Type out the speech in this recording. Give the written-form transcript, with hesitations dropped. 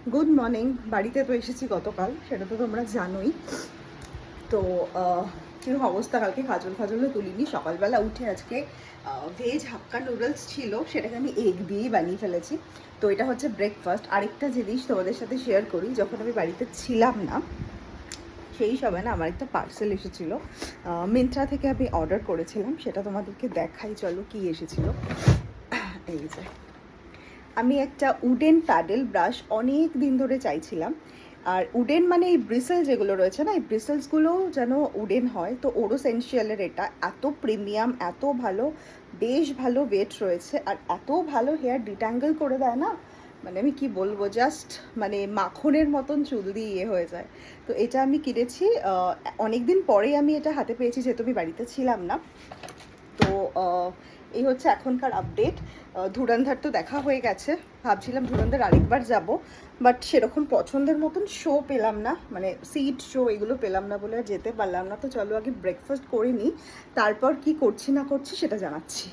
Good morning. বাড়িতে তো এসেছি গতকাল, সেটা তো তোমরা জানোই। তো কীরকম অবস্থা, কালকে খাজলও তুলিনি। সকালবেলা উঠে আজকে ভেজ হাক্কা নুডলস ছিল, সেটাকে আমি এগ দিয়েই বানিয়ে ফেলেছি। তো এটা হচ্ছে ব্রেকফাস্ট। আরেকটা জিনিস তোমাদের সাথে শেয়ার করি, যখন আমি বাড়িতে ছিলাম না সেই সময় না আমার একটা পার্সেল এসেছিলো, মিন্ত্রা থেকে আমি অর্ডার করেছিলাম। সেটা তোমাদেরকে দেখাই, চলো কি এসেছিলো। এই যে আমি একটা উডেন প্যাডেল ব্রাশ অনেক দিন ধরে চাইছিলাম। আর উডেন মানে এই ব্রিসেল যেগুলো রয়েছে না, এই ব্রিসেলসগুলো যেন উডেন হয়। তো ওরোসেনশিয়ালের এটা এত প্রিমিয়াম, এত ভালো, বেশ ভালো ওয়েট রয়েছে, আর এত ভালো হেয়ার ডিট্যাঙ্গল করে দেয় না, মানে আমি কি বলবো, জাস্ট মানে মাখনের মতন চুল দিয়ে ইয়ে হয়ে যায়। তো এটা আমি কিনেছি, অনেক দিন পরেই আমি এটা হাতে পেয়েছি, যেহেতু আমি বাড়িতে ছিলাম না। তো এই হচ্ছে এখনকার আপডেট। ধুরন্ধর তো দেখা হয়ে গেছে, ভাবছিলাম ধুরন্ধর আরেকবার যাব, বাট সেরকম পছন্দের মতন শো পেলাম না, মানে সিট শো এগুলো পেলাম না বলে আর যেতে পারলাম না। তো চলো আগে ব্রেকফাস্ট করে নিই, তারপর কি করছি না করছি সেটা জানাচ্ছি।